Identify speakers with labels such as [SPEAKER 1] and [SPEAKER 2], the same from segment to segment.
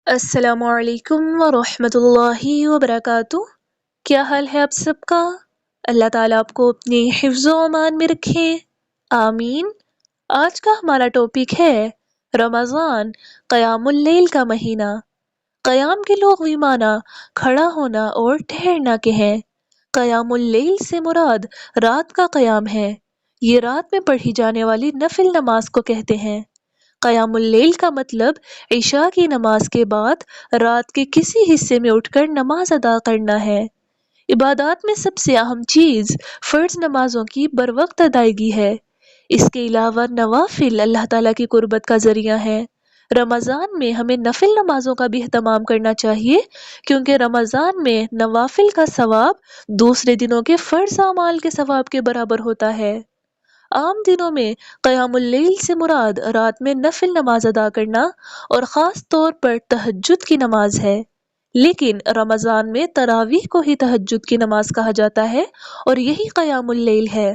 [SPEAKER 1] السلام علیکم ورحمۃ اللہ وبرکاتہ۔ کیا حال ہے آپ سب کا؟ اللہ تعالیٰ آپ کو اپنے حفظ و امان میں رکھے، آمین۔ آج کا ہمارا ٹاپک ہے رمضان، قیام اللیل کا مہینہ۔ قیام کے لغوی معنی کھڑا ہونا اور ٹھہرنا کے ہیں۔ قیام اللیل سے مراد رات کا قیام ہے۔ یہ رات میں پڑھی جانے والی نفل نماز کو کہتے ہیں۔ قیام اللیل کا مطلب عشاء کی نماز کے بعد رات کے کسی حصے میں اٹھ کر نماز ادا کرنا ہے۔ عبادات میں سب سے اہم چیز فرض نمازوں کی بروقت ادائیگی ہے۔ اس کے علاوہ نوافل اللہ تعالیٰ کی قربت کا ذریعہ ہیں۔ رمضان میں ہمیں نفل نمازوں کا بھی اہتمام کرنا چاہیے، کیونکہ رمضان میں نوافل کا ثواب دوسرے دنوں کے فرض اعمال کے ثواب کے برابر ہوتا ہے۔ عام دنوں میں قیام اللیل سے مراد رات میں نفل نماز ادا کرنا اور خاص طور پر تہجد کی نماز ہے، لیکن رمضان میں تراویح کو ہی تہجد کی نماز کہا جاتا ہے اور یہی قیام اللیل ہے۔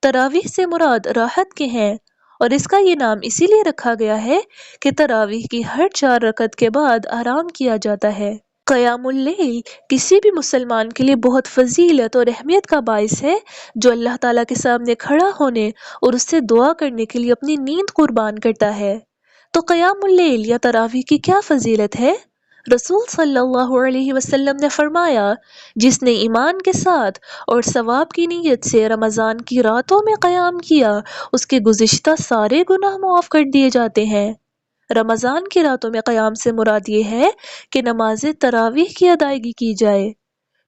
[SPEAKER 1] تراویح سے مراد راحت کے ہیں، اور اس کا یہ نام اسی لیے رکھا گیا ہے کہ تراویح کی ہر 4 رکعت کے بعد آرام کیا جاتا ہے۔ قیام اللیل کسی بھی مسلمان کے لیے بہت فضیلت اور اہمیت کا باعث ہے، جو اللہ تعالیٰ کے سامنے کھڑا ہونے اور اس سے دعا کرنے کے لیے اپنی نیند قربان کرتا ہے۔ تو قیام اللیل یا تراویح کی کیا فضیلت ہے؟ رسول صلی اللہ علیہ وسلم نے فرمایا، جس نے ایمان کے ساتھ اور ثواب کی نیت سے رمضان کی راتوں میں قیام کیا، اس کے گزشتہ سارے گناہ معاف کر دیے جاتے ہیں۔ رمضان کی راتوں میں قیام سے مراد یہ ہے کہ نماز تراویح کی ادائیگی کی جائے۔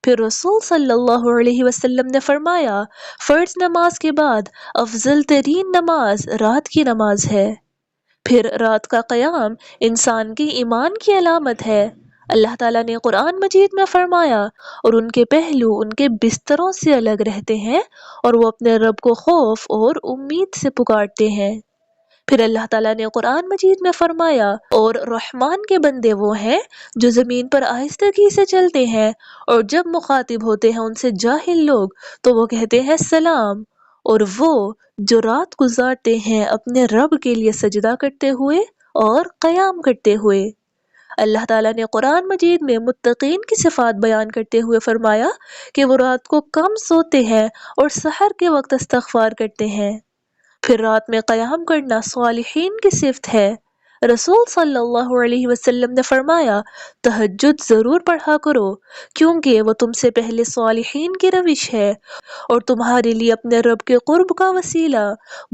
[SPEAKER 1] پھر رسول صلی اللہ علیہ وسلم نے فرمایا، فرض نماز کے بعد افضل ترین نماز رات کی نماز ہے۔ پھر رات کا قیام انسان کے ایمان کی علامت ہے۔ اللہ تعالیٰ نے قرآن مجید میں فرمایا، اور ان کے پہلو ان کے بستروں سے الگ رہتے ہیں اور وہ اپنے رب کو خوف اور امید سے پکارتے ہیں۔ پھر اللہ تعالیٰ نے قرآن مجید میں فرمایا، اور رحمان کے بندے وہ ہیں جو زمین پر آہستگی سے چلتے ہیں، اور جب مخاطب ہوتے ہیں ان سے جاہل لوگ تو وہ کہتے ہیں سلام، اور وہ جو رات گزارتے ہیں اپنے رب کے لیے سجدہ کرتے ہوئے اور قیام کرتے ہوئے۔ اللہ تعالیٰ نے قرآن مجید میں متقین کی صفات بیان کرتے ہوئے فرمایا کہ وہ رات کو کم سوتے ہیں اور سحر کے وقت استغفار کرتے ہیں۔ پھر رات میں قیام کرنا صالحین کی صفت ہے۔ رسول صلی اللہ علیہ وسلم نے فرمایا، تہجد ضرور پڑھا کرو، کیونکہ وہ تم سے پہلے صالحین کی روش ہے اور تمہارے لیے اپنے رب کے قرب کا وسیلہ،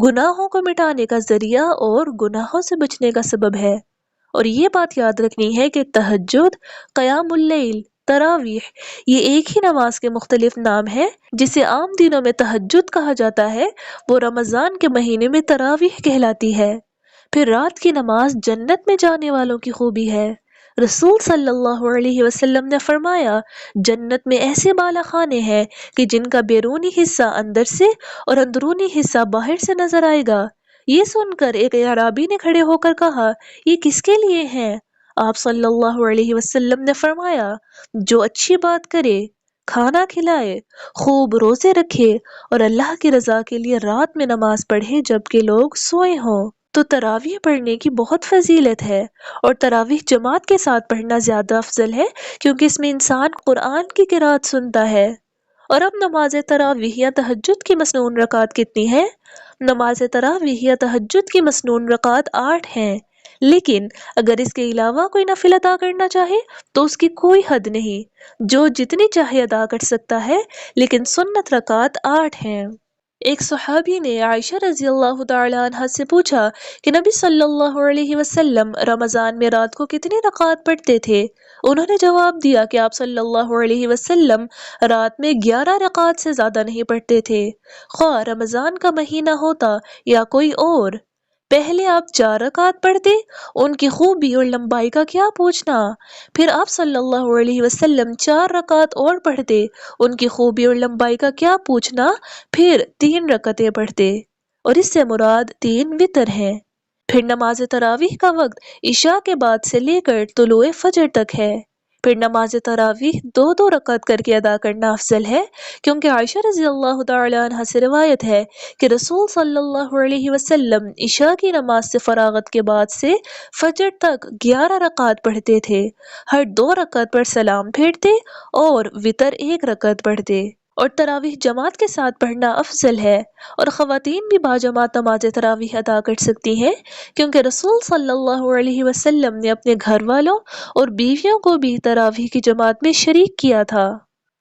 [SPEAKER 1] گناہوں کو مٹانے کا ذریعہ اور گناہوں سے بچنے کا سبب ہے۔ اور یہ بات یاد رکھنی ہے کہ تہجد، قیام اللیل، تراویح یہ ایک ہی نماز کے مختلف نام ہیں۔ جسے عام دنوں میں تہجد کہا جاتا ہے، وہ رمضان کے مہینے میں تراویح کہلاتی ہے۔ پھر رات کی نماز جنت میں جانے والوں کی خوبی ہے۔ رسول صلی اللہ علیہ وسلم نے فرمایا، جنت میں ایسے بالا خانے ہیں کہ جن کا بیرونی حصہ اندر سے اور اندرونی حصہ باہر سے نظر آئے گا۔ یہ سن کر ایک اعرابی نے کھڑے ہو کر کہا، یہ کس کے لیے ہیں؟ آپ صلی اللہ علیہ وسلم نے فرمایا، جو اچھی بات کرے، کھانا کھلائے، خوب روزے رکھے اور اللہ کی رضا کے لیے رات میں نماز پڑھے جبکہ لوگ سوئے ہوں۔ تو تراویح پڑھنے کی بہت فضیلت ہے، اور تراویح جماعت کے ساتھ پڑھنا زیادہ افضل ہے، کیونکہ اس میں انسان قرآن کی قرات سنتا ہے۔ اور اب نماز تراویح یا تہجد کی مسنون رکعت کتنی ہے؟ نماز تراویح یا تہجد کی مسنون رکعت 8 ہیں، لیکن اگر اس کے علاوہ کوئی نفل ادا کرنا چاہے تو اس کی کوئی حد نہیں، جو جتنی چاہے ادا کر سکتا ہے، لیکن سنت رکعت 8 ہیں۔ ایک صحابی نے عائشہ رضی اللہ تعالی عنہ سے پوچھا کہ نبی صلی اللہ علیہ وسلم رمضان میں رات کو کتنی رکعات پڑھتے تھے؟ انہوں نے جواب دیا کہ آپ صلی اللہ علیہ وسلم رات میں 11 رکعات سے زیادہ نہیں پڑھتے تھے، خواہ رمضان کا مہینہ ہوتا یا کوئی اور۔ پہلے آپ 4 رکعات پڑھتے، ان کی خوبی اور لمبائی کا کیا پوچھنا، پھر آپ صلی اللہ علیہ وسلم 4 رکعات اور پڑھتے، ان کی خوبی اور لمبائی کا کیا پوچھنا، پھر 3 رکعتیں پڑھتے، اور اس سے مراد 3 وتر ہیں۔ پھر نماز تراویح کا وقت عشاء کے بعد سے لے کر طلوع فجر تک ہے۔ پھر نماز تراویح دو دو رکعت کر کے ادا کرنا افضل ہے، کیونکہ عائشہ رضی اللہ تعالی عنہ سے روایت ہے کہ رسول صلی اللہ علیہ وسلم عشاء کی نماز سے فراغت کے بعد سے فجر تک 11 رکعت پڑھتے تھے، ہر 2 رکعت پر سلام پھیرتے اور وتر 1 رکعت پڑھتے، اور تراویح جماعت کے ساتھ پڑھنا افضل ہے، اور خواتین بھی باجماعت نماز تراویح ادا کر سکتی ہیں، کیونکہ رسول صلی اللہ علیہ وسلم نے اپنے گھر والوں اور بیویوں کو بھی تراویح کی جماعت میں شریک کیا تھا۔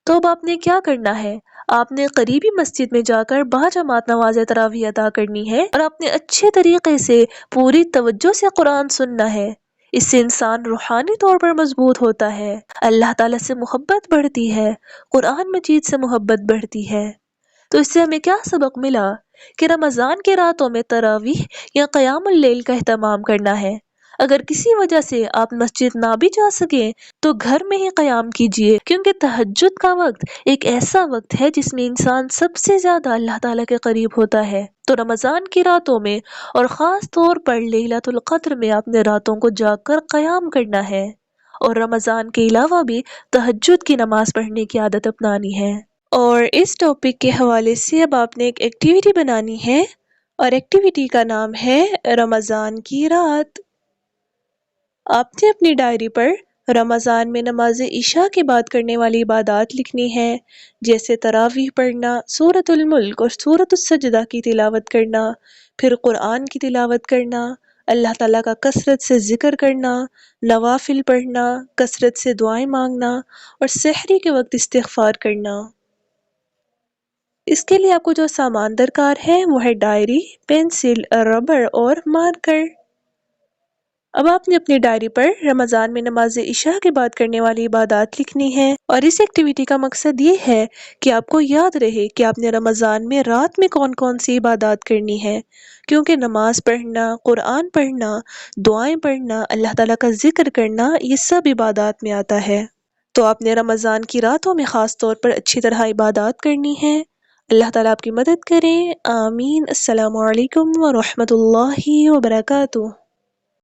[SPEAKER 1] تو اب آپ نے کیا کرنا ہے؟ آپ نے قریبی مسجد میں جا کر باجماعت نماز تراویح ادا کرنی ہے، اور آپ نے اچھے طریقے سے پوری توجہ سے قرآن سننا ہے۔ اس سے انسان روحانی طور پر مضبوط ہوتا ہے، اللہ تعالیٰ سے محبت بڑھتی ہے، قرآن مجید سے محبت بڑھتی ہے۔ تو اس سے ہمیں کیا سبق ملا کہ رمضان کے راتوں میں تراویح یا قیام اللیل کا اہتمام کرنا ہے۔ اگر کسی وجہ سے آپ مسجد نہ بھی جا سکیں تو گھر میں ہی قیام کیجیے، کیونکہ تہجد کا وقت ایک ایسا وقت ہے جس میں انسان سب سے زیادہ اللہ تعالیٰ کے قریب ہوتا ہے۔ تو رمضان کی راتوں میں اور خاص طور پر لیلۃ القدر میں آپ نے راتوں کو جاگ کر قیام کرنا ہے، اور رمضان کے علاوہ بھی تہجد کی نماز پڑھنے کی عادت اپنانی ہے۔ اور اس ٹاپک کے حوالے سے اب آپ نے ایک ایکٹیویٹی بنانی ہے، اور ایکٹیویٹی کا نام ہے رمضان کی رات۔ آپ نے اپنی ڈائری پر رمضان میں نماز عشاء کے بعد کرنے والی عبادات لکھنی ہے، جیسے تراویح پڑھنا، سورۃ الملک اور سورۃ السجدہ کی تلاوت کرنا، پھر قرآن کی تلاوت کرنا، اللہ تعالیٰ کا کثرت سے ذکر کرنا، نوافل پڑھنا، کثرت سے دعائیں مانگنا، اور سحری کے وقت استغفار کرنا۔ اس کے لیے آپ کو جو سامان درکار ہے وہ ہے ڈائری، پینسل، ربڑ اور مارکر۔ اب آپ نے اپنی ڈائری پر رمضان میں نماز عشاء کے بعد کرنے والی عبادات لکھنی ہے، اور اس ایکٹیویٹی کا مقصد یہ ہے کہ آپ کو یاد رہے کہ آپ نے رمضان میں رات میں کون کون سی عبادات کرنی ہے، کیونکہ نماز پڑھنا، قرآن پڑھنا، دعائیں پڑھنا، اللہ تعالیٰ کا ذکر کرنا، یہ سب عبادات میں آتا ہے۔ تو آپ نے رمضان کی راتوں میں خاص طور پر اچھی طرح عبادات کرنی ہے۔ اللہ تعالیٰ آپ کی مدد کرے، آمین۔ السلام علیکم ورحمۃ اللہ وبرکاتہ۔